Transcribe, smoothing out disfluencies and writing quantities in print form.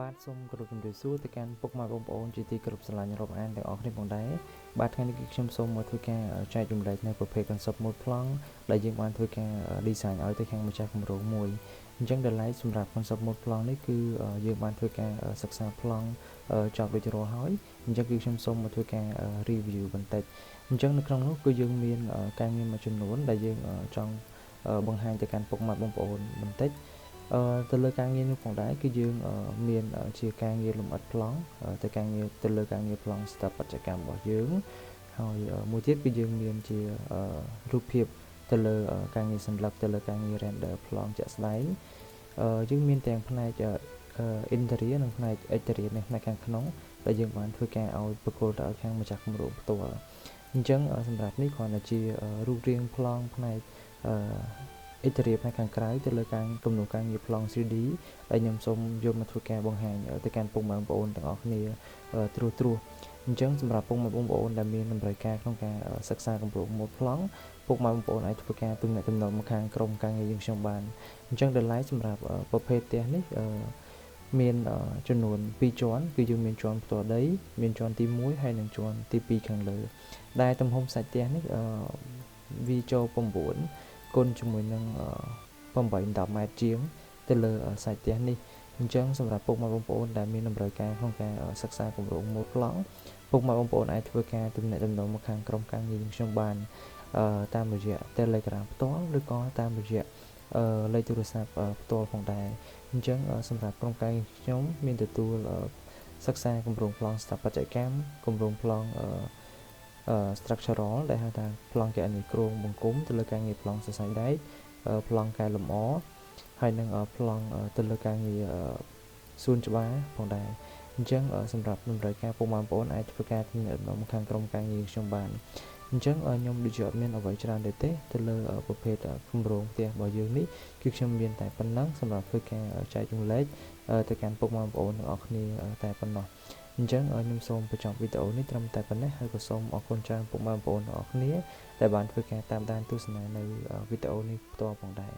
បាទសូមគោរពជំរាបសួរទៅកាន់ពុកម៉ែបងប្អូនជាទីគោរពស្រឡាញ់រាប់អានទាំងអស់គ្នាផងដែរបាទថ្ងៃនេះគឺខ្ញុំសូមមកធ្វើការចែករំលែកនៅប្រភេទ concept មួយប្លង់ដែលយើងបានធ្វើការ design ឲ្យទៅខាងម្ចាស់គម្រោងមួយអញ្ចឹងដែលឡែកសម្រាប់ concept មួយប្លង់នេះគឺយើងបានធ្វើការសិក្សាប្លង់ចប់រួចរាល់ហើយអញ្ចឹងគឺខ្ញុំសូមមកធ្វើការ review បន្តិចអញ្ចឹងនៅក្នុងនោះគឺយើងមានការងារមួយចំនួនដែលយើងចង់បង្ហាញទៅកាន់ពុកម៉ែបងប្អូនបន្តិចទៅលើការងារនេះផងដែរគឺយើងមានជាការងារលម្អិតប្លង់ទៅការងារទៅលើការងារប្លង់ស្ថាបត្យកម្មរបស់យើងហើយមួយទៀតគឺយើងមានជារូបភាពទៅលើការងារសម្លឹកទៅលើការងារ render ប្លង់ជាក់ស្ដែងយើងមានទាំងផ្នែកinterior និងផ្នែក exterior និងផ្នែកខាងក្នុងដែលយើងបានធ្វើការឲ្យប្រគល់ទៅឲ្យខាងម្ចាស់គម្រោងផ្ទាល់អញ្ចឹងសម្រាប់នេះគ្រាន់តែជារូបរាងប្លង់ផ្នែកexterior ផ្នែកខាងក្រៅទៅលើការគំនូរការងារប្លង់ 3D ដែលខ្ញុំសូមយកមកធ្វើការបង្ហាញទៅកាន់ពុកម៉ែបងប្អូនទាំងអស់គ្នាត្រួសអញ្ចឹងសម្រាប់ពុកម៉ែបងប្អូនដែលមានតម្រូវការក្នុងការសិក្សាគម្រោងម៉ូដប្លង់ពុកម៉ែបងប្អូនអាចធ្វើការទំនាក់ទំនងមកខាងក្រុមការងារយើងខ្ញុំបានអញ្ចឹងដល់ឡែកសម្រាប់ប្រភេទផ្ទះនេះមានចំនួន2ជាន់គឺយើងមានជាន់ផ្ទាល់ដីមានជាន់ទី1ហើយនិងជាន់ទី2ខាងលើដែលទំហំសាច់ផ្ទះនេះវាចូល9គុណជាមួយនឹង8-10ម៉ែត្រជាងទៅលើសាច់ផ្ទះនេះអញ្ចឹងសម្រាប់ពុកម៉ែបងប្អូនដែលមានតម្រូវការក្នុងការសិក្សាគម្រោងម៉ូដប្លង់ពុកម៉ែបងប្អូនអាចធ្វើការទំនាក់ទំនងមកខាងក្រុមការងារខ្ញុំបានតាមរយៈ Telegram ផ្ទាល់ឬក៏តាមរយៈលេខទូរស័ព្ទផ្ទាល់ផងដែរអញ្ចឹងសម្រាប់ក្រុមការងារខ្ញុំមានទទួលសិក្សាគម្រោងប្លង់ស្ថាបត្យកម្មគម្រោងប្លង់structural ដែលហៅថាប្លង់គណនេយ្យគ្រោងបង្គំទៅលើការងារប្លង់សរសៃដែកប្លង់កែលម្អហើយនឹងប្លង់ទៅលើការងារសួនច្បារផងដែរអញ្ចឹងសម្រាប់តម្រូវការពុកម៉ែបងប្អូនអាចធ្វើការទំនាក់ទំនងខាងក្រុមការងារខ្ញុំបានអញ្ចឹងខ្ញុំដូចជាអត់មានអ្វីច្រើនទេទៅលើប្រភេទគម្រោងផ្ទះរបស់យើងនេះគឺខ្ញុំមានតែប៉ុណ្ណឹងសម្រាប់ធ្វើការចែករំលែកទៅកាន់ពុកម៉ែបងប្អូនទាំងអស់គ្នាតែប៉ុណ្ណោះអញ្ចឹងខ្ញុំសូមបញ្ចប់វីដេអូនេះត្រឹមតែប៉ុណ្ណេះហើយក៏សូមអរគុណច្រើនពុកម៉ែបងប្អូនទាំងអស់គ្នាដែលបានធ្វើការតាមដានទស្សនានៅវីដេអូនេះផ្ទាល់ផងដែរ